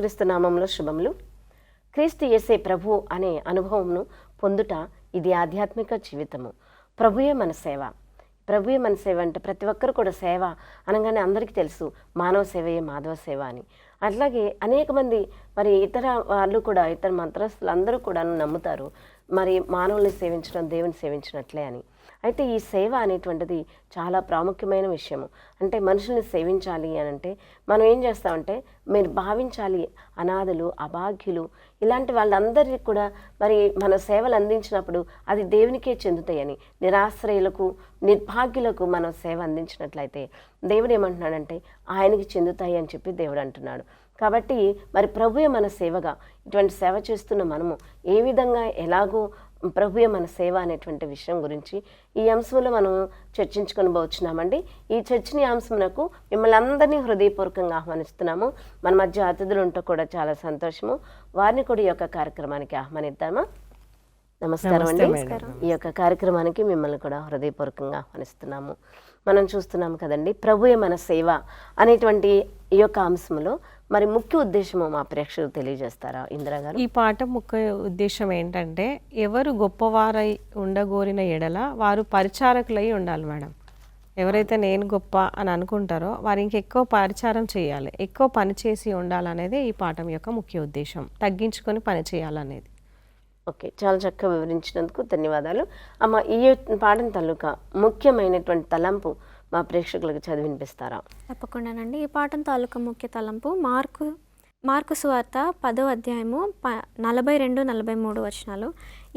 యేసుక్రీస్తు నామంలో శుభములు. క్రీస్తు యేసే ప్రభు అనే అనుభవంను పొందుట ఇది ఆధ్యాత్మిక జీవితము. ప్రభుయే మన సేవ. ప్రభుయే మన సేవ అంటే ప్రతి ఒక్కరు కూడా సేవ అనగానే అందరికీ తెలుసు మానవ సేవయే మాధవ సేవ అని. అట్లాగే అనేక మంది మరి ఇతర వాళ్ళు కూడా ఇతర మంత్రస్తులు అందరూ కూడా నమ్ముతారు మరి మానవుల్ని సేవించడం దేవుని సేవించినట్లే అని. అయితే ఈ సేవ అనేటువంటిది చాలా ప్రాముఖ్యమైన విషయము. అంటే మనుషుల్ని సేవించాలి అని అంటే మనం ఏం చేస్తామంటే మీరు భావించాలి, అనాథులు, అభాగ్యులు ఇలాంటి వాళ్ళందరికీ కూడా మరి మన సేవలు అందించినప్పుడు అది దేవునికే చెందుతాయని, నిరాశ్రయులకు నిర్భాగ్యులకు మనం సేవ అందించినట్లయితే దేవుడు ఏమంటున్నాడంటే ఆయనకి చెందుతాయి అని చెప్పి దేవుడు అంటున్నాడు. కాబట్టి మరి ప్రభువే మన సేవగా ఇటువంటి సేవ చేస్తున్న మనము ఏ విధంగా ఎలాగో ప్రభువే మన సేవ అనేటువంటి విషయం గురించి ఈ అంశంలో మనం చర్చించుకొని పోవచ్చున్నామండి. ఈ చర్చనీయాంశమునకు మిమ్మల్ని అందరినీ హృదయపూర్వకంగా ఆహ్వానిస్తున్నాము. మన మధ్య అతిథులు ఉంటూ కూడా చాలా సంతోషము. వారిని కూడా ఈ యొక్క కార్యక్రమానికి ఆహ్వానిద్దామా? నమస్కారం అండి. ఈ యొక్క కార్యక్రమానికి మిమ్మల్ని కూడా హృదయపూర్వకంగా ఆహ్వానిస్తున్నాము. మనం చూస్తున్నాము కదండి, ప్రభువే మన సేవ అనేటువంటి ఈ యొక్క అంశంలో మరి ముఖ్య ఉద్దేశము మా ప్రేక్షకులు తెలియజేస్తారా ఇందిరా గారు? ఈ పాట ముఖ్య ఉద్దేశం ఏంటంటే ఎవరు గొప్పవారై ఉండగోరిన ఎడల వారు పరిచారకులై ఉండాలి మేడం. ఎవరైతే నేను గొప్ప అని అనుకుంటారో వారు ఇంకెక్కువ పరిచారం చేయాలి, ఎక్కువ పని చేసి ఉండాలనేది ఈ పాఠం యొక్క ముఖ్య ఉద్దేశం. తగ్గించుకొని పని చేయాలనేది. ఓకే, చాలా చక్కగా వివరించినందుకు ధన్యవాదాలు అమ్మ. ఈ పాఠం తాలూకా ముఖ్యమైనటువంటి తలంపు మా ప్రేక్షకులకు చదివినిపిస్తారా? తప్పకుండానండి. ఈ పాఠం తాలూకా ముఖ్య తలంపు మార్కు సువార్త 10వ అధ్యాయము 42-43 వచనాలు.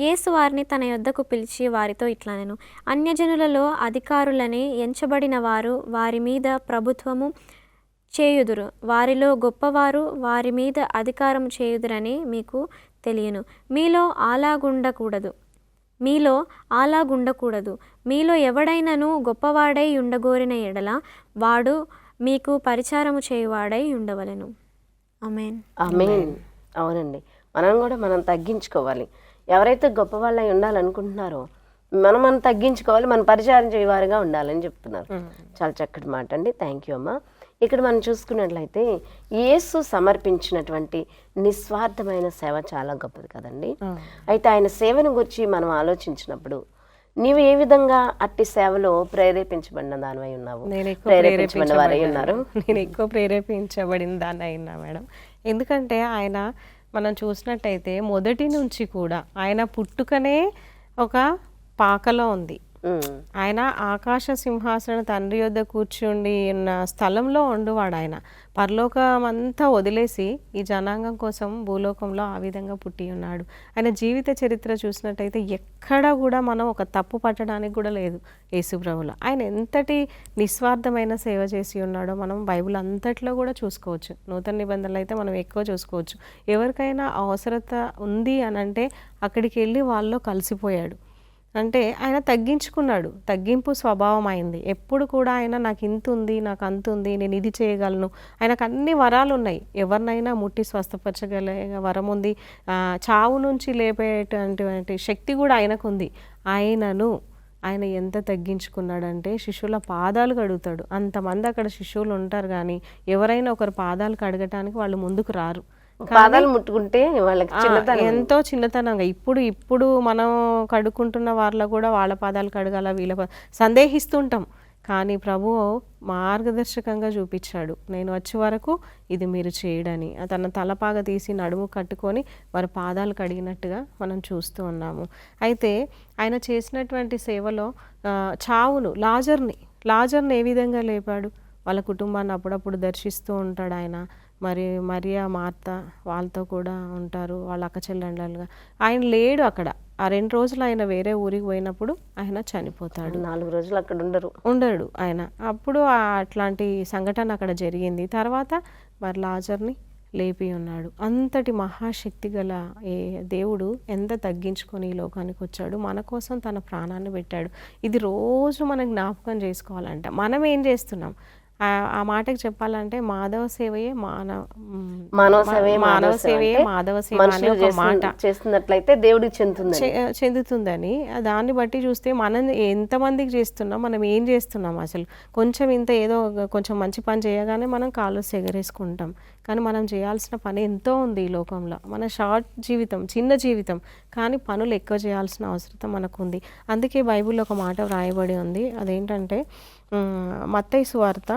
యేసు వారిని తన యొద్దకు పిలిచి వారితో ఇట్లా నేను అన్యజనులలో అధికారులని ఎంచబడిన వారు వారి మీద ప్రభుత్వము చేయుదురు, వారిలో గొప్పవారు వారి మీద అధికారం చేయుదురని మీకు తెలియను. మీలో అలాగుండకూడదు. మీలో ఎవడైనను గొప్పవాడై ఉండగోరిన ఎడల వాడు మీకు పరిచారము చేయువాడై ఉండవలెను. ఆమేన్. ఆమేన్. అవునండి, మనం తగ్గించుకోవాలి. ఎవరైతే గొప్పవాళ్ళై ఉండాలనుకుంటున్నారో మనం తగ్గించుకోవాలి, మన పరిచారం చేయవారుగా ఉండాలని చెప్తున్నారు. చాలా చక్కటి మాట అండి. థ్యాంక్ యూ అమ్మా. ఇక్కడ మనం చూసుకున్నట్లయితే యేసు సమర్పించినటువంటి నిస్వార్థమైన సేవ చాలా గొప్పది కదండి. అయితే ఆయన సేవను గురించి మనం ఆలోచించినప్పుడు నీవు ఏ విధంగా అట్టి సేవలో ప్రేరేపించబడిన దానివై ఉన్నావు? ప్రేరేపించబడిన వారై ఉన్నారు. నేను ఎక్కువ ప్రేరేపించబడిన దాన్ని అయినా మేడం. ఎందుకంటే ఆయన మనం చూసినట్టయితే మొదటి నుంచి కూడా ఆయన పుట్టుకనే ఒక పాకలో ఉంది. ఆయన ఆకాశ సింహాసన తండ్రి యొద్ద కూర్చుండి ఉన్న స్థలంలో ఉండువాడు. ఆయన పరలోకం అంతా వదిలేసి ఈ జనాంగం కోసం భూలోకంలో ఆ విధంగా పుట్టి ఉన్నాడు. ఆయన జీవిత చరిత్ర చూసినట్టయితే ఎక్కడ కూడా మనం ఒక తప్పు పట్టడానికి కూడా లేదు యేసు ప్రభువులో. ఆయన ఎంతటి నిస్వార్థమైన సేవ చేసి ఉన్నాడో మనం బైబిల్ అంతట్లో కూడా చూసుకోవచ్చు. నూతన నిబంధనలు అయితే మనం ఎక్కువ చూసుకోవచ్చు. ఎవరికైనా అవసరత ఉంది అని అంటే అక్కడికి వెళ్ళి వాళ్ళలో కలిసిపోయాడు. అంటే ఆయన తగ్గించుకున్నాడు, తగ్గింపు స్వభావం అయింది. ఎప్పుడు కూడా ఆయన నాకు ఇంత ఉంది, నాకు అంత ఉంది, నేను ఇది చేయగలను. ఆయనకు అన్ని వరాలు ఉన్నాయి. ఎవరినైనా ముట్టి స్వస్థపరచగల వరం ఉంది. చావు నుంచి లేపేటువంటి శక్తి కూడా ఆయనకు ఉంది. ఆయన ఎంత తగ్గించుకున్నాడంటే శిష్యుల పాదాలు కడుగుతాడు. అంతమంది అక్కడ శిష్యులు ఉంటారు కానీ ఎవరైనా ఒకరు పాదాలు కడగటానికి వాళ్ళు ముందుకు రారు. పాదాలు ముట్టుకుంటే వాళ్ళకి ఎంతో చిన్నతనంగా ఇప్పుడు మనం కడుక్కుంటున్న వాళ్ళ కూడా వాళ్ళ పాదాలు కడగాల వీళ్ళ సందేహిస్తుంటాం. కానీ ప్రభువు మార్గదర్శకంగా చూపించాడు, నేను వచ్చే వరకు ఇది మీరు చేయడని. తన తలపాగ తీసి నడుము కట్టుకొని వారి పాదాలు కడిగినట్టుగా మనం చూస్తూ ఉన్నాము. అయితే ఆయన చేసినటువంటి సేవలో చావును లాజర్ని ఏ విధంగా లేపాడు? వాళ్ళ కుటుంబాన్ని అప్పుడప్పుడు దర్శిస్తూ ఉంటాడు ఆయన. మరియా మార్త వాళ్ళతో కూడా ఉంటారు, వాళ్ళ అక్క చెల్లెళ్ళగా. ఆయన లేడు అక్కడ. ఆ 2 రోజులు ఆయన వేరే ఊరికి పోయినప్పుడు ఆయన చనిపోతాడు. 4 రోజులు అక్కడ ఉండడు ఆయన. అప్పుడు అట్లాంటి సంఘటన అక్కడ జరిగింది. తర్వాత మరి లాజర్ని లేపి ఉన్నాడు. అంతటి మహాశక్తి గల దేవుడు ఎంత తగ్గించుకొని ఈ లోకానికి వచ్చాడు, మన కోసం తన ప్రాణాన్ని పెట్టాడు. ఇది రోజు మనం జ్ఞాపకం చేసుకోవాలంట. మనం ఏం చేస్తున్నాం? ఆ మాటకి చెప్పాలంటే మాధవ సేవయే మానవ సేవయే మానవ మాధవ సేవ సేవయే అంటే మాధవ సేవ అనే మనుషులు ఒక మాట చేస్తున్నట్లయితే దేవుడికి చెందుతుంది. చెందుతుందని దాన్ని బట్టి చూస్తే మనం ఎంతమందికి చేస్తున్నాం, మనం ఏం చేస్తున్నాం, అసలు కొంచెం ఇంత ఏదో కొంచెం మంచి పని చేయగానే మనం కాళ్ళు ఎగరేసుకుంటాం. కానీ మనం చేయాల్సిన పని ఎంతో ఉంది ఈ లోకంలో. మన షార్ట్ జీవితం, చిన్న జీవితం, కానీ పనులు ఎక్కువ చేయాల్సిన అవసరం మనకు ఉంది. అందుకే బైబిల్లో ఒక మాట వ్రాయబడి ఉంది. అదేంటంటే మత్తయి సువార్త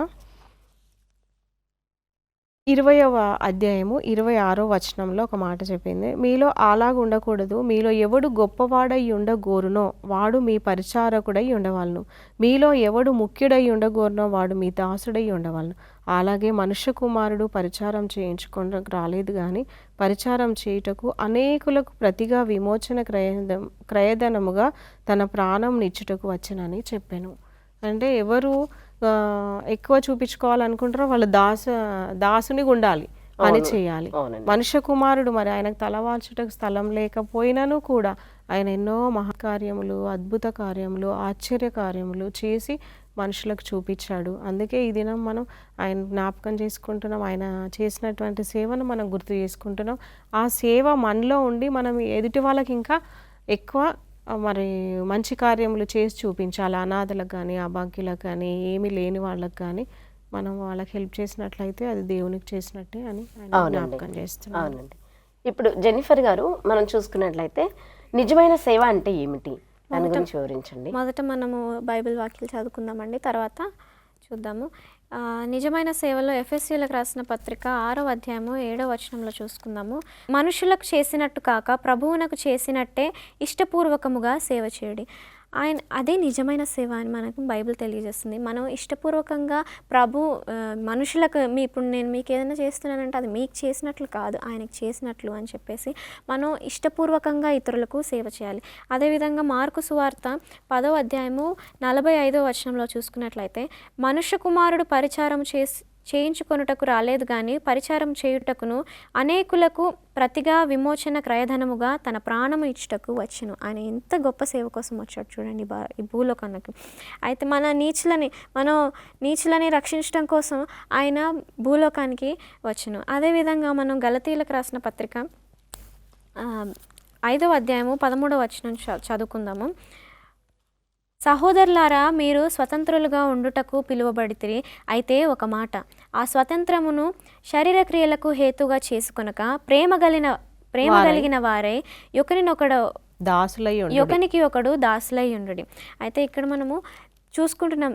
20వ అధ్యాయము 26వ వచనంలో ఒక మాట చెప్పింది, మీలో అలాగ ఉండకూడదు, మీలో ఎవడు గొప్పవాడై ఉండగోరునో వాడు మీ పరిచారకుడై ఉండవాలను, మీలో ఎవడు ముఖ్యుడై ఉండగోరునో వాడు మీ దాసుడై ఉండవాలను. అలాగే మనుష్య కుమారుడు పరిచారం చేయించుకోవడానికి రాలేదు కానీ పరిచారం చేయుటకు అనేకులకు ప్రతిగా విమోచన క్రయధనముగా తన ప్రాణం నిచ్చుటకు వచ్చనని చెప్పాను. అంటే ఎవరు ఎక్కువ చూపించుకోవాలనుకుంటారో వాళ్ళు దాసునిగా ఉండాలి, పని చేయాలి. మనుష్య కుమారుడు మరి ఆయనకు తలవాల్చుటకు స్థలం లేకపోయినను కూడా ఆయన ఎన్నో మహాకార్యములు, అద్భుత కార్యములు, ఆశ్చర్య కార్యములు చేసి మనుషులకు చూపించాడు. అందుకే ఈ దినం మనం ఆయన జ్ఞాపకం చేసుకుంటున్నాం, ఆయన చేసినటువంటి సేవను మనం గుర్తు చేసుకుంటున్నాం. ఆ సేవ మనలో ఉండి మనం ఎదుటి వాళ్ళకి ఇంకా ఎక్కువ మరి మంచి కార్యములు చేసి చూపించాలి. అనాథలకు కానీ, అభాగ్యులకు కానీ, ఏమీ లేని వాళ్ళకి కానీ మనం వాళ్ళకి హెల్ప్ చేసినట్లయితే అది దేవునికి చేసినట్టే అని జ్ఞాపకం చేస్తున్నాం. అవునండి. ఇప్పుడు జెన్నిఫర్ గారు, మనం చూసుకున్నట్లయితే నిజమైన సేవ అంటే ఏమిటి దాని గురించి వివరించండి. మొదట మనము బైబిల్ వాక్యాలు చదువుకుందామండి, తర్వాత చూద్దాము. నిజమైన సేవలో ఎఫెసీయులకు రాసిన పత్రిక 6వ అధ్యాయము 7వ వచనంలో చూసుకుందాము. మనుషులకు చేసినట్టు కాక ప్రభువునకు చేసినట్టే ఇష్టపూర్వకముగా సేవ చేయుడి. అదే నిజమైన సేవ అని మనకు బైబిల్ తెలియజేస్తుంది. మనం ఇష్టపూర్వకంగా మనుషులకు ఇప్పుడు నేను మీకు ఏదైనా చేస్తున్నానంటే అది మీకు చేసినట్లు కాదు, ఆయనకు చేసినట్లు అని చెప్పేసి మనం ఇష్టపూర్వకంగా ఇతరులకు సేవ చేయాలి. అదేవిధంగా మార్కు సువార్త 10వ అధ్యాయము 45వ వచనంలో చూసుకున్నట్లయితే, మనుష్య కుమారుడు పరిచారం చేయించుకొనుటకు రాలేదు కానీ పరిచారం చేయుటకును అనేకులకు ప్రతిగా విమోచన క్రయధనముగా తన ప్రాణము ఇచ్చుటకు వచ్చెను. ఆయన ఎంత గొప్ప సేవ కోసం వచ్చాడు చూడండి ఈ భూలోకానికి. అయితే మన నీచులని రక్షించడం కోసం ఆయన భూలోకానికి వచ్చెను. అదేవిధంగా మనం గలతీయులకు రాసిన పత్రిక 5వ అధ్యాయము 13వ వచనం చదువుకుందాము. సహోదరులారా, మీరు స్వతంత్రులుగా ఉండుటకు పిలువబడితిరి. అయితే ఒక మాట, ఆ స్వతంత్రమును శరీర క్రియలకు హేతుగా చేసుకొనక ప్రేమ కలిగిన వారై ఒకనికి ఒకడు దాసులై ఉండుడి. అయితే ఇక్కడ మనము చూసుకుంటున్నాం,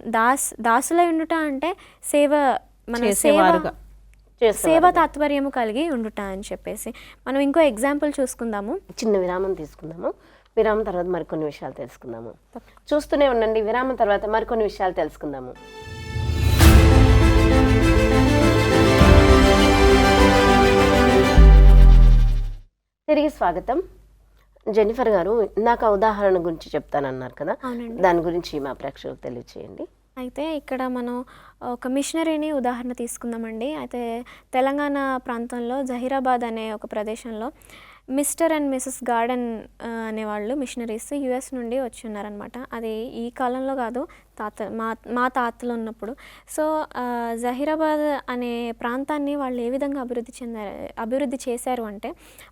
దాసులై ఉండుట అంటే సేవ తాత్పర్యము కలిగి ఉండుట అని చెప్పేసి. మనం ఇంకో ఎగ్జాంపుల్ చూసుకుందాము. చిన్న విరామం తీసుకుందాము. విరామం తర్వాత మరికొన్ని విషయాలు తెలుసుకుందాము. చూస్తూనే ఉండండి. విరామం తర్వాత మరికొన్ని విషయాలు తెలుసుకుందాము. తిరిగి స్వాగతం. జెన్నిఫర్ గారు, ఇందాక ఉదాహరణ గురించి చెప్తానన్నారు కదా, దాని గురించి మా ప్రేక్షకులకు తెలియచేయండి. అయితే ఇక్కడ మనం ఒక మిషనరీని ఉదాహరణ తీసుకుందామండి. అయితే తెలంగాణ ప్రాంతంలో జహీరాబాద్ అనే ఒక ప్రదేశంలో మిస్టర్ అండ్ మిసెస్ గార్డెన్ అనేవాళ్ళు మిషనరీస్ యుఎస్ నుండి వచ్చి ఉన్నారనమాట. అది ఈ కాలంలో కాదు, మా తాతలు ఉన్నప్పుడు. సో జహీరాబాద్ అనే ప్రాంతాన్ని వాళ్ళు ఏ విధంగా అభివృద్ధి చేశారు అంటే,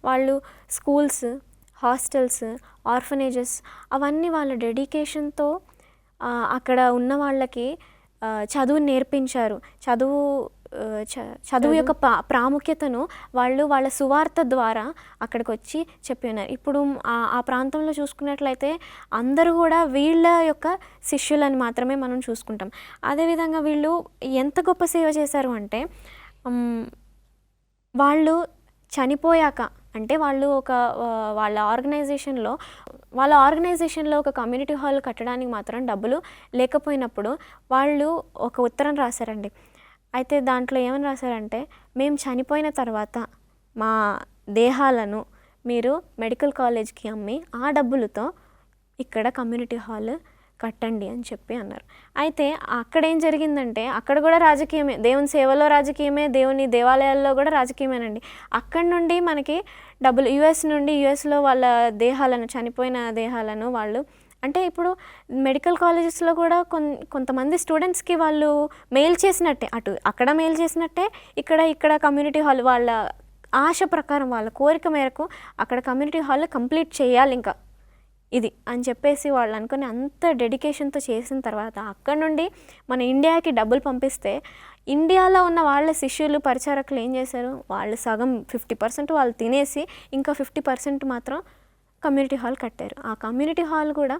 వాళ్ళు స్కూల్స్, హాస్టల్స్, ఆర్ఫనేజెస్ అవన్నీ వాళ్ళ డెడికేషన్తో అక్కడ ఉన్న వాళ్ళకి చదువు నేర్పించారు. చదువు యొక్క ప్రాముఖ్యతను వాళ్ళు వాళ్ళ సువార్త ద్వారా అక్కడికి వచ్చి చెప్పి ఉన్నారు. ఇప్పుడు ఆ ప్రాంతంలో చూసుకున్నట్లయితే అందరూ కూడా వీళ్ళ యొక్క శిష్యులని మాత్రమే మనం చూసుకుంటాం. అదేవిధంగా వీళ్ళు ఎంత గొప్ప సేవ చేశారు అంటే, వాళ్ళు చనిపోయాక అంటే వాళ్ళు వాళ్ళ ఆర్గనైజేషన్లో ఒక కమ్యూనిటీ హాల్ కట్టడానికి మాత్రం డబ్బులు లేకపోయినప్పుడు వాళ్ళు ఒక ఉత్తరం రాశారండి. అయితే దాంట్లో ఏమని రాశారంటే, మేము చనిపోయిన తర్వాత మా దేహాలను మీరు మెడికల్ కాలేజ్కి అమ్మి ఆ డబ్బులతో ఇక్కడ కమ్యూనిటీ హాల్ కట్టండి అని చెప్పి అన్నారు. అయితే అక్కడ ఏం జరిగిందంటే, అక్కడ కూడా రాజకీయమే, దేవుని సేవలో రాజకీయమే, దేవుని దేవాలయాల్లో కూడా రాజకీయమేనండి. అక్కడ నుండి మనకి డబ్బులు యుఎస్లో వాళ్ళ చనిపోయిన దేహాలను వాళ్ళు అంటే ఇప్పుడు మెడికల్ కాలేజెస్లో కూడా కొంతమంది స్టూడెంట్స్కి వాళ్ళు మెయిల్ చేసినట్టే, అక్కడ మెయిల్ చేసినట్టే ఇక్కడ కమ్యూనిటీ హాల్ వాళ్ళ ఆశ ప్రకారం వాళ్ళ కోరిక మేరకు అక్కడ కమ్యూనిటీ హాల్ కంప్లీట్ చేయాలి ఇంకా ఇది అని చెప్పేసి వాళ్ళు అనుకుని అంత డెడికేషన్తో చేసిన తర్వాత అక్కడ నుండి మన ఇండియాకి డబ్బులు పంపిస్తే ఇండియాలో ఉన్న వాళ్ళ శిష్యులు పరిచారకులు ఏం చేశారు, వాళ్ళు సగం 50% వాళ్ళు తినేసి ఇంకా 50% మాత్రం కమ్యూనిటీ హాల్ కట్టారు. ఆ కమ్యూనిటీ హాల్ కూడా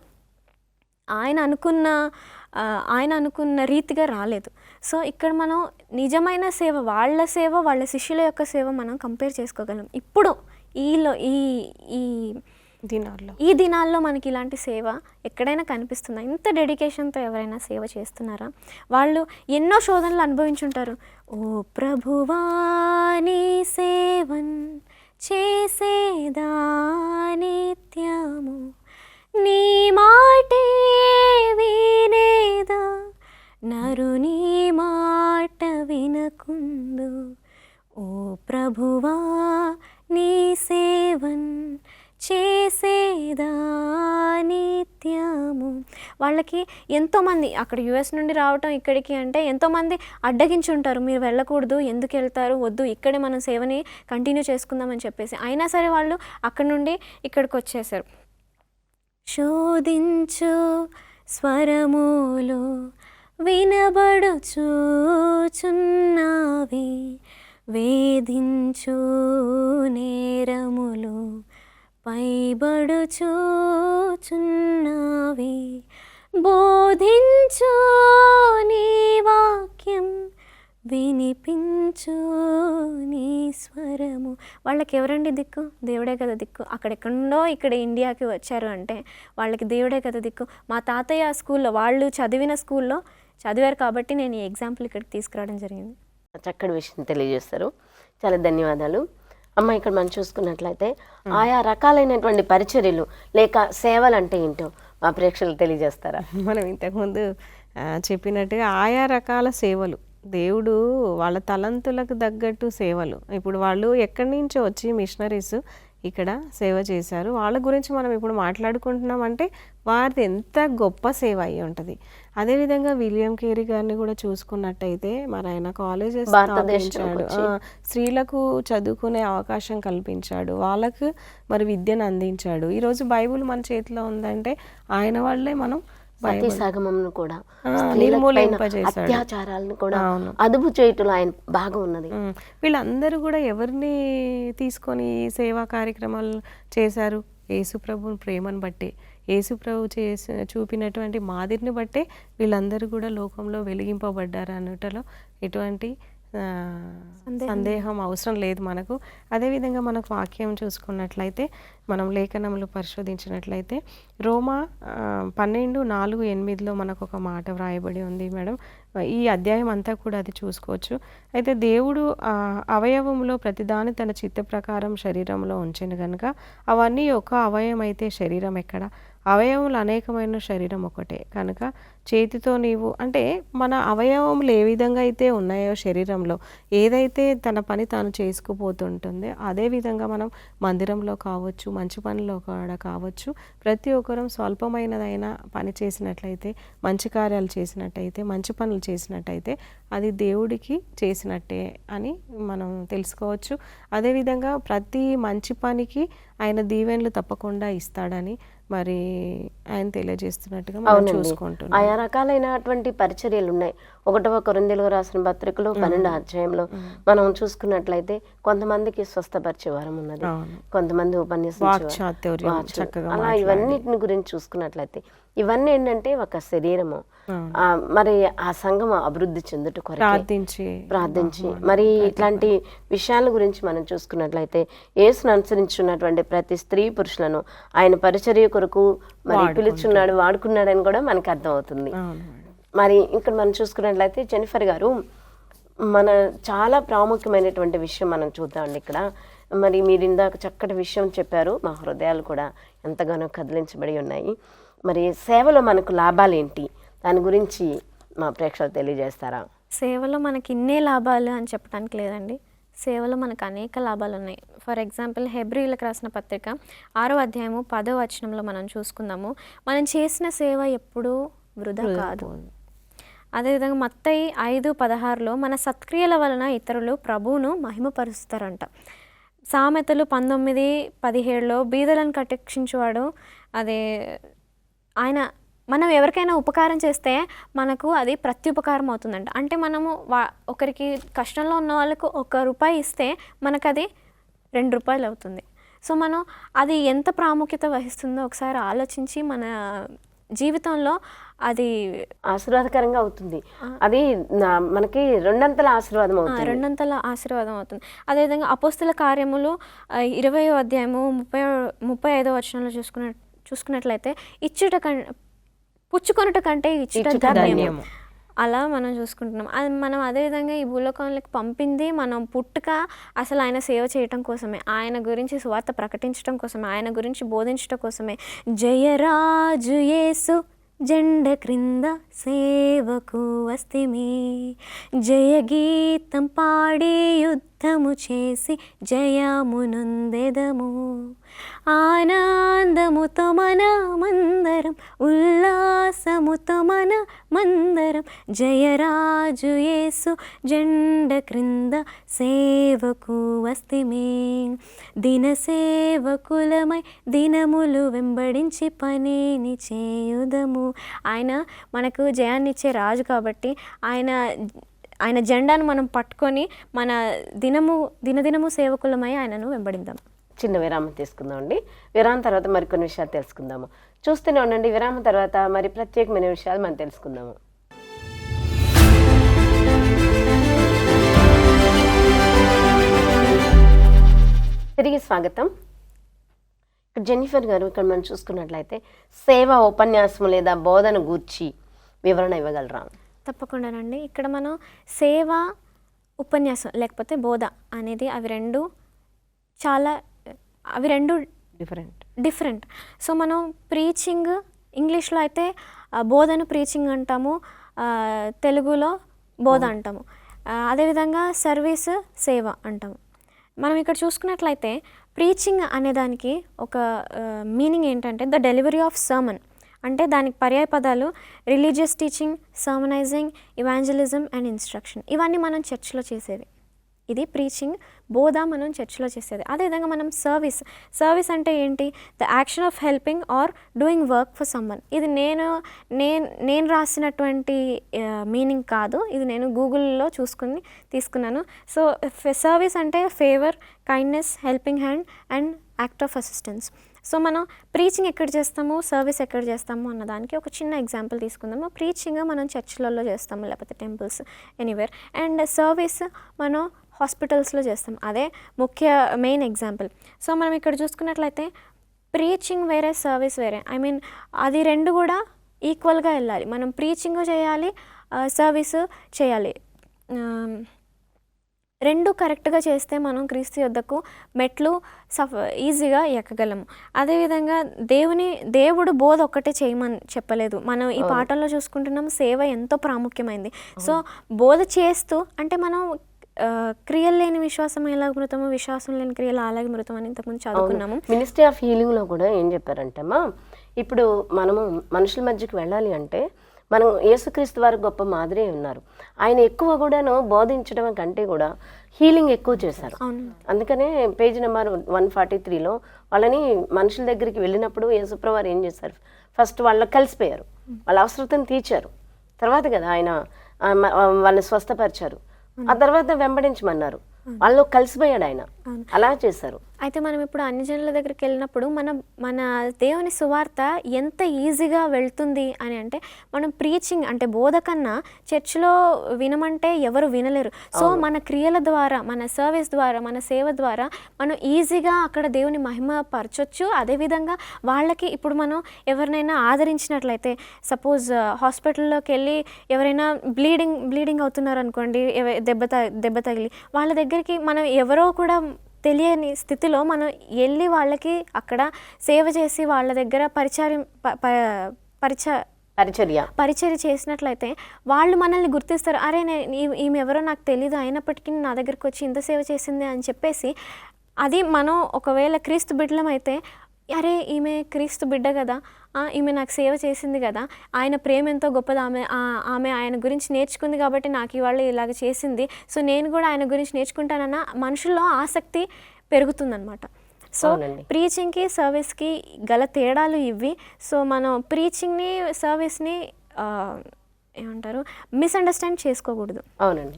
ఆయన అనుకున్న రీతిగా రాలేదు. సో ఇక్కడ మనం నిజమైన సేవ, వాళ్ళ శిష్యుల యొక్క సేవ మనం కంపేర్ చేసుకోగలం. ఇప్పుడు ఈ దినాల్లో మనకి ఇలాంటి సేవ ఎక్కడైనా కనిపిస్తుందా? ఇంత డెడికేషన్తో ఎవరైనా సేవ చేస్తున్నారా? వాళ్ళు ఎన్నో శోధనలు అనుభవించుంటారు. ఓ ప్రభువా నీ సేవన్ చేసేదా నిత్యము, నీ మాటే వినేదా నరుని మాట వినకుందు, ఓ ప్రభువా నీ సేవన్ చేసేదా నిత్యము. వాళ్ళకి ఎంతోమంది అక్కడ యుఎస్ నుండి రావటం ఇక్కడికి అంటే ఎంతోమంది అడ్డగించుంటారు, మీరు వెళ్ళకూడదు, ఎందుకు వెళ్తారు, వద్దు, ఇక్కడే మనం సేవని కంటిన్యూ చేసుకుందామని చెప్పేసి. అయినా సరే వాళ్ళు అక్కడ నుండి ఇక్కడికి వచ్చేసారు. శోధించు స్వరములు వినబడుచుచున్నవి, వేధించు నేరములు పైబడుచుచున్నవి, బోధించు నీ వాక్యం వినిపించు నీ స్వరము. వాళ్ళకి ఎవరండి దిక్కు? దేవుడే కదా దిక్కు. అక్కడెక్కడో ఇక్కడ ఇండియాకి వచ్చారు అంటే వాళ్ళకి దేవుడే కదా దిక్కు. మా తాతయ్య స్కూల్లో, వాళ్ళు చదివిన స్కూల్లో చదివారు కాబట్టి నేను ఈ ఎగ్జాంపుల్ ఇక్కడికి తీసుకురావడం జరిగింది. చక్కటి విషయం తెలియజేస్తారు, చాలా ధన్యవాదాలు అమ్మ. ఇక్కడ మనం చూసుకున్నట్లయితే ఆయా రకాలైనటువంటి పరిచర్యలు లేక సేవలు అంటే ఏంటో మా ప్రేక్షకులు తెలియజేస్తారా? మనం ఇంతకుముందు చెప్పినట్టుగా ఆయా రకాల సేవలు, దేవుడు వాళ్ళ తలంతులకు తగ్గట్టు సేవలు. ఇప్పుడు వాళ్ళు ఎక్కడి నుంచో వచ్చి మిషనరీస్ ఇక్కడ సేవ చేశారు, వాళ్ళ గురించి మనం ఇప్పుడు మాట్లాడుకుంటున్నాం అంటే వారిది ఎంత గొప్ప సేవ అయి ఉంటుంది. అదేవిధంగా విలియం కేరీ గారిని కూడా చూసుకున్నట్టయితే మరి ఆయన కాలేజెస్ స్థాపించాడు, స్త్రీలకు చదువుకునే అవకాశం కల్పించాడు, వాళ్ళకు మరి విద్యను అందించాడు. ఈరోజు బైబుల్ మన చేతిలో ఉందంటే ఆయన వాళ్ళే మనం సతీ సగమంను కూడా నిర్మూలింపజేశాడు, అత్యాచారాలను కూడా అదుపు చేయటంలో ఆయన బాగా ఉన్నది. వీళ్ళందరూ కూడా ఎవరిని తీసుకొని సేవా కార్యక్రమాలు చేశారు? యేసుప్రభు ప్రేమను బట్టి, యేసుప్రభు చూపినటువంటి మాదిరిని బట్టే వీళ్ళందరూ కూడా లోకంలో వెలిగింపబడ్డారు అనటంలో ఎటువంటి సందేహం అవసరం లేదు మనకు. అదేవిధంగా మనకు వాక్యం చూసుకున్నట్లయితే, మనం లేఖనములు పరిశోధించినట్లయితే రోమా 12:4-8 మనకు ఒక మాట వ్రాయబడి ఉంది మేడం. ఈ అధ్యాయం అంతా కూడా అది చూసుకోవచ్చు. అయితే దేవుడు అవయవంలో ప్రతిదాని తన చిత్త ప్రకారం శరీరంలో ఉంచిన కనుక అవన్నీ ఒక అవయవం అయితే శరీరం ఎక్కడ? అవయవములు అనేకమైన శరీరం ఒకటే కనుక చేతితో నీవు అంటే మన అవయవములు ఏ విధంగా అయితే ఉన్నాయో శరీరంలో, ఏదైతే తన పని తాను చేసుకుపోతుంటుందో అదేవిధంగా మనం మందిరంలో కావచ్చు, మంచి పనిలో కూడా కావచ్చు, ప్రతి ఒక్కరం స్వల్పమైనదైనా పని చేసినట్లయితే, మంచి కార్యాలు చేసినట్టయితే, మంచి పనులు చేసినట్టయితే అది దేవుడికి చేసినట్టే అని మనం తెలుసుకోవచ్చు. అదేవిధంగా ప్రతి మంచి పనికి ఆయన దీవెనలు తప్పకుండా ఇస్తాడని మరి ఆయన తెలియజేస్తున్నట్టుగా మనం చూసుకుంటున్నాం. ఆయా రకాలైనటువంటి పరిచర్యలు ఉన్నాయి. 1వ కొరింథీయులకు రాసిన పత్రికలో 12వ అధ్యాయంలో మనం చూసుకున్నట్లయితే కొంతమందికి స్వస్థపరిచే వరం ఉన్నది, కొంతమంది ఉపన్యాసం, అలా ఇవన్నిటిని గురించి చూసుకున్నట్లయితే ఇవన్నీ ఏంటంటే ఒక శరీరము, మరి ఆ సంఘం అభివృద్ధి చెందుట కొరకు ప్రార్థించి మరి ఇట్లాంటి విషయాల గురించి మనం చూసుకున్నట్లయితే యేసును అనుసరించున్నటువంటి ప్రతి స్త్రీ పురుషులను ఆయన పరిచర్య కొరకు మరి పిలుచున్నాడు, వాడుకున్నాడని కూడా మనకు అర్థం అవుతుంది. మరి ఇక్కడ మనం చూసుకున్నట్లయితే జెన్నిఫర్ గారు, మన చాలా ప్రాముఖ్యమైనటువంటి విషయం మనం చూద్దామండి ఇక్కడ. మరి మీరు ఇందాక చక్కటి విషయం చెప్పారు, మా హృదయాలు కూడా ఎంతగానో కదిలించబడి ఉన్నాయి. మరి సేవలో మనకు లాభాలు ఏంటి, దాని గురించి మా ప్రేక్షకులు తెలియజేస్తారా? సేవలో మనకి ఇన్నే లాభాలు అని చెప్పడానికి లేదండి. సేవలో మనకు అనేక లాభాలు ఉన్నాయి. ఫర్ ఎగ్జాంపుల్ హెబ్రీయులకు రాసిన పత్రిక 6వ అధ్యాయము 10వ వచనంలో మనం చూసుకుందాము. మనం చేసిన సేవ ఎప్పుడూ వృధా కాదు. అదేవిధంగా మత్తయి 5:16లో మన సత్క్రియల వలన ఇతరులు ప్రభువును మహిమపరుస్తారంట. సామెతలు 19:17లో బీదలను కటాక్షించువాడు అదే ఆయన మనం ఎవరికైనా ఉపకారం చేస్తే మనకు అది ప్రత్యుపకారం అవుతుందంట. అంటే మనము ఒకరికి కష్టంలో ఉన్న వాళ్ళకు ₹1 ఇస్తే మనకు అది ₹2 అవుతుంది. సో మనం అది ఎంత ప్రాముఖ్యత వహిస్తుందో ఒకసారి ఆలోచించి మన జీవితంలో అది ఆశీర్వాదకరంగా అవుతుంది. అది మనకి రెండంతల ఆశీర్వాదం అవుతుంది. రెండంతల ఆశీర్వాదం అవుతుంది. అదేవిధంగా అపోస్తుల కార్యములు 20వ అధ్యాయము 35వ వచనంలో చూసుకున్నట్లయితే పుచ్చుకొనుట కంటే ఇచ్చుట ధన్యము. అలా మనం చూసుకుంటున్నాం. అది మనం అదేవిధంగా ఈ భూలోకంలోకి పంపింది మనం పుట్టుక అసలు ఆయన సేవ చేయటం కోసమే, ఆయన గురించి సువార్త ప్రకటించడం కోసమే, ఆయన గురించి బోధించడం కోసమే. జయరాజు యేసు జెండ క్రింద సేవకు వస్తిమి, జయగీతం పాడి యుద్ధము చేసి జయమునొందెదము, ఆనందముతో మన మందరం ఉల్లాసముతో మన మందరం, జయరాజు యేసు జెండ క్రింద సేవకు వస్తిమి, దిన సేవకులమై దినములు వెంబడించి పనిని చేయుదము. ఆయన మనకు జయాన్నిచ్చే రాజు కాబట్టి ఆయన జెండాను మనం పట్టుకొని మన దినదినము సేవకులమై ఆయనను వెంబడిద్దాం. చిన్న విరామం తీసుకుందాం అండి. విరామం తర్వాత మరికొన్ని విషయాలు తెలుసుకుందాము. చూస్తూనే ఉండండి. విరామం తర్వాత మరి ప్రత్యేకమైన విషయాలు మనం తెలుసుకుందాము. తిరిగి స్వాగతం. జెన్నిఫర్ గారు, ఇక్కడ మనం చూసుకున్నట్లయితే సేవా ఉపన్యాసం లేదా బోధన గూర్చి వివరణ ఇవ్వగలరా? తప్పకుండానండి. ఇక్కడ మనం సేవ, ఉపన్యాసం లేకపోతే బోధ అనేది అవి రెండు డిఫరెంట్. సో మనం ప్రీచింగ్, ఇంగ్లీష్లో అయితే బోధను ప్రీచింగ్ అంటాము, తెలుగులో బోధ అంటాము. అదేవిధంగా సర్వీస్ సేవ అంటాము. మనం ఇక్కడ చూసుకున్నట్లయితే ప్రీచింగ్ అనేదానికి ఒక మీనింగ్ ఏంటంటే ద డెలివరీ ఆఫ్ సర్మన్. అంటే దానికి పర్యాయ పదాలు religious teaching, sermonizing, evangelism and instruction. ఇవన్నీ మనం చర్చ్లో చేసేది. ఇది ప్రీచింగ్. బోధ మనం చర్చ్లో చేసేది. అదేవిధంగా మనం సర్వీస్ అంటే ఏంటి? The action of helping or doing work for someone. ఇది నేను రాసినటువంటి మీనింగ్ కాదు, ఇది నేను గూగుల్లో తీసుకున్నాను. సో సర్వీస్ అంటే favour, kindness, helping hand and act of assistance. So మనం ప్రీచింగ్ ఎక్కడ చేస్తాము, సర్వీస్ ఎక్కడ చేస్తాము అన్నదానికి ఒక చిన్న ఎగ్జాంపుల్ తీసుకుందాము. ప్రీచింగ్ మనం చర్చ్లలో చేస్తాము, లేకపోతే టెంపుల్స్, ఎనీవేర్. అండ్ సర్వీస్ మనం హాస్పిటల్స్లో చేస్తాం. అదే మెయిన్ ఎగ్జాంపుల్. సో మనం ఇక్కడ చూసుకున్నట్లయితే ప్రీచింగ్ వేరే, సర్వీస్ వేరే. అది రెండు కూడా ఈక్వల్గా వెళ్ళాలి. మనం ప్రీచింగ్ చేయాలి, సర్వీస్ చేయాలి. రెండు కరెక్ట్గా చేస్తే మనం క్రీస్తు యొద్దకు మెట్లు ఈజీగా ఎక్కగలము. అదేవిధంగా దేవుడు బోధ ఒక్కటే చేయమని చెప్పలేదు. మనం ఈ పాఠంలో చూసుకుంటున్నాం సేవ ఎంతో ప్రాముఖ్యమైంది. సో బోధ చేస్తూ అంటే మనం క్రియలు లేని విశ్వాసం ఎలా మృతము, విశ్వాసం లేని క్రియలు అలాగే మృతం అని ఇంతకుముందు చదువుకున్నాము. మినిస్ట్రీ ఆఫ్ హీలింగ్లో కూడా ఏం చెప్పారంటమ్మా, ఇప్పుడు మనము మనుషుల మధ్యకి వెళ్ళాలి అంటే మనం యేసుక్రీస్తు వారు గొప్ప మాదిరి ఉన్నారు. ఆయన ఎక్కువ కూడాను బోధించడం కంటే కూడా హీలింగ్ ఎక్కువ చేశారు. అందుకనే పేజ్ నెంబర్ 143లో వాళ్ళని మనుషుల దగ్గరికి వెళ్ళినప్పుడు యేసుప్రభు వారు ఏం చేశారు, ఫస్ట్ వాళ్ళకి కలిసిపోయారు, వాళ్ళ అవసరతను తీర్చారు. తర్వాత కదా ఆయన వాళ్ళని స్వస్థపరిచారు. ఆ తర్వాత వెంబడించమన్నారు. వాళ్ళు కలిసిపోయాడు ఆయన, అలా చేశారు. అయితే మనం ఇప్పుడు అన్ని జనుల దగ్గరికి వెళ్ళినప్పుడు మన దేవుని సువార్త ఎంత ఈజీగా వెళ్తుంది అని అంటే మనం ప్రీచింగ్ అంటే బోధ కన్నా చర్చిలో వినమంటే ఎవరు వినలేరు. సో మన క్రియల ద్వారా, మన సర్వీస్ ద్వారా, మన సేవ ద్వారా మనం ఈజీగా అక్కడ దేవుని మహిమ పరచొచ్చు. అదేవిధంగా వాళ్ళకి ఇప్పుడు మనం ఎవరినైనా ఆదరించినట్లయితే, సపోజ్ హాస్పిటల్లోకి వెళ్ళి ఎవరైనా బ్లీడింగ్ అవుతున్నారు అనుకోండి, దెబ్బ తగిలి వాళ్ళ దగ్గరికి మనం ఎవరో కూడా తెలియని స్థితిలో మనం వెళ్ళి వాళ్ళకి అక్కడ సేవ చేసి వాళ్ళ దగ్గర పరిచర్య చేసినట్లయితే వాళ్ళు మనల్ని గుర్తిస్తారు. అరే ఈమె ఎవరో నాకు తెలీదు, అయినప్పటికీ నా దగ్గరికి వచ్చి ఇంత సేవ చేసింది అని చెప్పేసి, అది మనం ఒకవేళ క్రీస్తు బిడ్డలమైతే అరే ఈమె క్రీస్తు బిడ్డ కదా, ఈమె నాకు సేవ చేసింది కదా, ఆయన ప్రేమ ఎంతో గొప్పది, ఆమె ఆయన గురించి నేర్చుకుంది కాబట్టి నాకు ఇవాళ ఇలాగ చేసింది, సో నేను కూడా ఆయన గురించి నేర్చుకుంటానన్న మనుషుల్లో ఆసక్తి పెరుగుతుందన్నమాట. సో ప్రీచింగ్కి సర్వీస్కి గల తేడాలు ఇవి. సో మనం ప్రీచింగ్ని సర్వీస్ని ఏమంటారు మిస్అండర్స్టాండ్ చేసుకోకూడదు. అవునండి.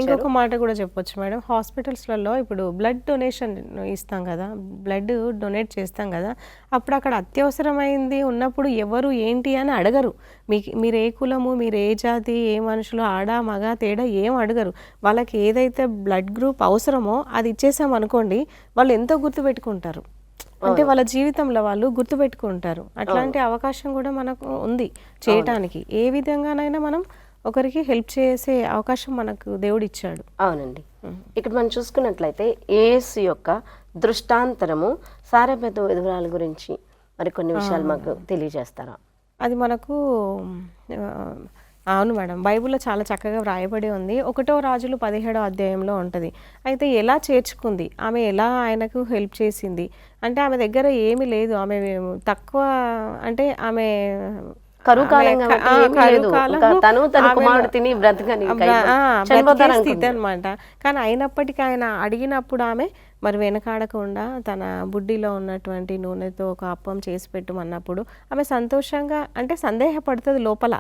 ఇంకొక మాట కూడా చెప్పొచ్చు మేడం. హాస్పిటల్స్లలో ఇప్పుడు బ్లడ్ డొనేషన్ ఇస్తాం కదా, బ్లడ్ డొనేట్ చేస్తాం కదా, అప్పుడు అక్కడ అత్యవసరమైంది ఉన్నప్పుడు ఎవరు ఏంటి అని అడగరు. మీరు ఏ కులము, మీరు ఏ జాతి, ఏ మనుషులు, ఆడ మగ తేడా ఏం అడగరు. వాళ్ళకి ఏదైతే బ్లడ్ గ్రూప్ అవసరమో అది ఇచ్చేసాం అనుకోండి, వాళ్ళు ఎంతో గుర్తుపెట్టుకుంటారు. అంటే వాళ్ళ జీవితంలో వాళ్ళు గుర్తుపెట్టుకుంటారు. అట్లాంటి అవకాశం కూడా మనకు ఉంది చేయటానికి. ఏ విధంగానైనా మనం ఒకరికి హెల్ప్ చేసే అవకాశం మనకు దేవుడు ఇచ్చాడు. అవునండి. ఇక్కడ మనం చూసుకున్నట్లయితే యేసు యొక్క దృష్టాంతరము సారెపత విధవరాల గురించి మరి కొన్ని విషయాలు మాకు తెలియజేస్తారా? అది మనకు అవును మేడం, బైబిల్లో చాలా చక్కగా వ్రాయబడి ఉంది. 1 రాజులు 17వ అధ్యాయంలో ఉంటుంది. అయితే ఎలా చేర్చుకుంది ఆమె, ఎలా ఆయనకు హెల్ప్ చేసింది అంటే, ఆమె దగ్గర ఏమీ లేదు, ఆమె తక్కువ, అంటే ఆమె స్థితి అనమాట. కానీ అయినప్పటికీ ఆయన అడిగినప్పుడు ఆమె మరి వెనకాడకుండా తన బుడ్డిలో ఉన్నటువంటి నూనెతో ఒక అప్పం చేసి పెట్టమన్నప్పుడు ఆమె సంతోషంగా, అంటే సందేహపడుతుంది లోపల,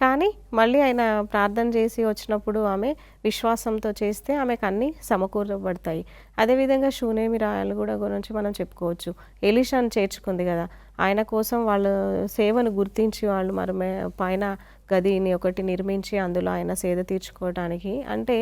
కానీ మళ్ళీ ఆయన ప్రార్థన చేసి వచ్చినప్పుడు ఆమె విశ్వాసంతో చేస్తే ఆమెకు అన్నీ సమకూరబడతాయి. అదేవిధంగా షూనేమి రాయలు కూడా గురించి మనం చెప్పుకోవచ్చు. ఎలీషాను చేర్చుకుంది కదా, ఆయన కోసం వాళ్ళ సేవను గుర్తించి వాళ్ళు మరి పైన గదిని ఒకటి నిర్మించి అందులో ఆయన సేద తీర్చుకోవడానికి, అంటే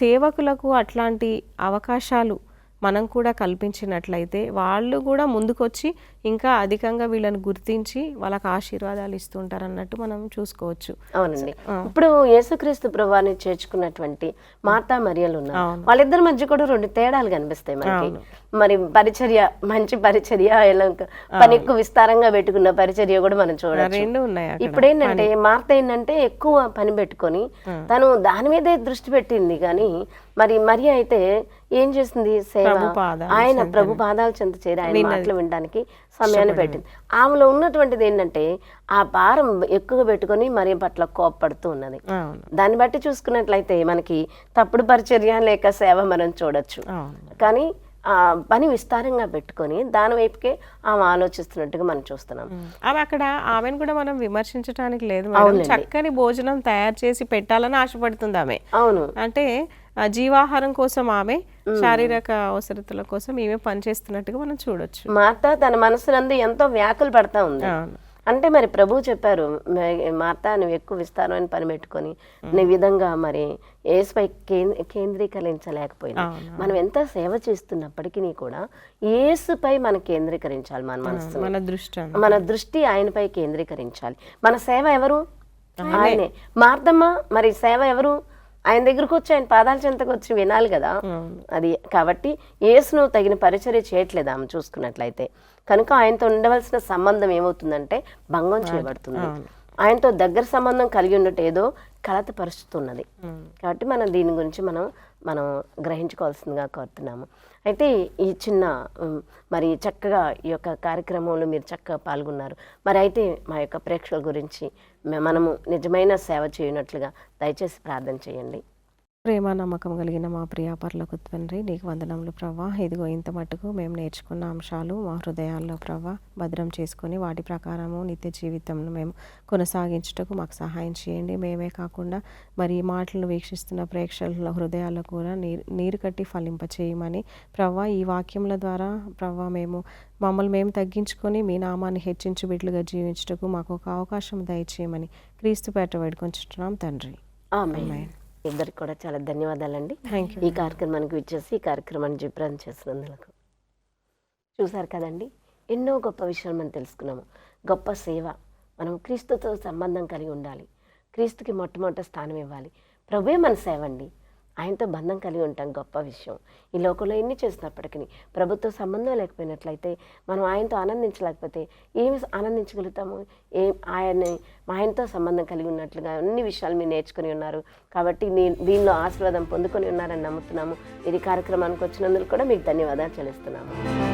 సేవకులకు అట్లాంటి అవకాశాలు మనం కూడా కల్పించినట్లయితే వాళ్ళు కూడా ముందుకొచ్చి ఇంకా అధికంగా వీళ్ళని గుర్తించి వాళ్ళకి ఆశీర్వాదాలు ఇస్తుంటారు అన్నట్టు మనం చూసుకోవచ్చు. అవునండి. ఇప్పుడు యేసుక్రీస్తు ప్రభువాన్ని చేర్చుకున్నటువంటి మార్తా మరియలు ఉన్నారు, వాళ్ళిద్దరి మధ్య కూడా 2 తేడాలు కనిపిస్తాయి మనకి. మరి పరిచర్య, మంచి పరిచర్య, పని ఎక్కువ విస్తారంగా పెట్టుకున్న పరిచర్య కూడా మనం చూడవచ్చు. ఇప్పుడు ఏంటంటే మార్త ఏంటంటే ఎక్కువ పని పెట్టుకొని తను దాని మీదే దృష్టి పెట్టింది. కానీ మరి మరియ అయితే ఏం చేసింది? సేవ, ఆయన ప్రభు పాదాల చెంత చేరి ఆయన మాటలు వినడానికి సమయాన్ని పెట్టింది. ఆమెలో ఉన్నటువంటిది ఏంటంటే ఆ భారం ఎక్కువగా పెట్టుకొని మరి పట్ల కోప్పడుతూ ఉన్నది. దాన్ని బట్టి చూసుకున్నట్లయితే మనకి తప్పుడు పరిచర్య లేక సేవ మనం చూడొచ్చు. కానీ ఆ పని విస్తారంగా పెట్టుకొని దాని వైపుకే ఆమె ఆలోచిస్తున్నట్టుగా మనం చూస్తున్నాం. ఆమె అక్కడ ఆమెను కూడా మనం విమర్శించడానికి లేదు, చక్కని భోజనం తయారు చేసి పెట్టాలని ఆశపడుతుంది ఆమె. అవును, అంటే జీవాహారం కోసం ఆమె శారీరక అవసరతల కోసం ఈమె పనిచేస్తున్నట్టుగా మనం చూడొచ్చు. మార్తా తన మనసునందు ఎంతో వ్యాకులు పడతా ఉంది. అంటే మరి ప్రభువు చెప్పారు, మార్తా నువ్వు ఎక్కువ విస్తారమైన పని పెట్టుకొని నీ విధంగా మరి యేసుపై కేంద్రీకరించలేకపోయింది. మనం ఎంత సేవ చేస్తున్నప్పటికీ కూడా యేసుపై మనం కేంద్రీకరించాలి. మన మనసు, మన దృష్టి ఆయనపై కేంద్రీకరించాలి. మన సేవ ఎవరు? ఆయనే. మార్తమ్మ మరి సేవ ఎవరు? ఆయన దగ్గరకు వచ్చి ఆయన పాదాల చెంతకు వచ్చి వినాలి కదా. అది కాబట్టి యేసును తగిన పరిచర్య చేయట్లేదు ఆమె చూసుకున్నట్లయితే. కనుక ఆయనతో ఉండవలసిన సంబంధం ఏమవుతుందంటే భంగం చేయబడుతుంది. ఆయనతో దగ్గర సంబంధం కలిగి ఉండటం ఏదో కలత పరుస్తున్నది. కాబట్టి మనం దీని గురించి మనం గ్రహించుకోవాల్సిందిగా కోరుతున్నాము. అయితే ఈ చిన్న మరి చక్కగా ఈ యొక్క కార్యక్రమంలో మీరు చక్కగా పాల్గొన్నారు. మరి అయితే మా యొక్క ప్రేక్షకుల గురించి మనము నిజమైన సేవ చేయనట్లుగా దయచేసి ప్రార్థన చేయండి. ప్రేమ నమ్మకం కలిగిన మా ప్రియ పరలోక తండ్రి, నీకు వందనములు ప్రభా. ఇదిగో ఇంత మట్టుకు మేము నేర్చుకున్న అంశాలు మా హృదయాల్లో ప్రభా భద్రం చేసుకొని వాటి ప్రకారము నిత్య జీవితంను మేము కొనసాగించుటకు మాకు సహాయం చేయండి. మేమే కాకుండా మరి ఈ మాటలను వీక్షిస్తున్న ప్రేక్షకుల హృదయాల్లో కూడా నీరు కట్టి ఫలింపచేయమని ప్రభా, ఈ వాక్యముల ద్వారా ప్రభా మమ్మల్ని మేము తగ్గించుకొని మీ నామాన్ని హెచ్చించు బిడ్డలుగా జీవించుటకు మాకు ఒక అవకాశం దయచేయమని క్రీస్తు పేట వేడుకొంచుతున్నాం తండ్రి. ఆమేన్. ఇద్దరికి కూడా చాలా ధన్యవాదాలండి. ఈ కార్యక్రమానికి విచ్చేసి ఈ కార్యక్రమాన్ని జయప్రదం చేసినందుకు. చూసారు కదండి, ఎన్నో గొప్ప విషయాలు మనం తెలుసుకున్నాము. గొప్ప సేవ, మనం క్రీస్తుతో సంబంధం కలిగి ఉండాలి. క్రీస్తుకి మొట్టమొదటి స్థానం ఇవ్వాలి. ప్రభువే మన సేవ అండి. ఆయనతో బంధం కలిగి ఉంటాం, గొప్ప విషయం. ఈ లోకంలో ఎన్ని చేసినప్పటికీ ప్రభుత్వ సంబంధం లేకపోయినట్లయితే, మనం ఆయనతో ఆనందించలేకపోతే ఏమి ఆనందించగలుగుతాము? ఆయనతో సంబంధం కలిగి ఉన్నట్లుగా అన్ని విషయాలు మీరు నేర్చుకుని ఉన్నారు కాబట్టి దీనిలో ఆశీర్వాదం పొందుకొని ఉన్నారని నమ్ముతున్నాము. ఇది కార్యక్రమానికి వచ్చినందుకు కూడా మీకు ధన్యవాదాలు చెల్లిస్తున్నాము.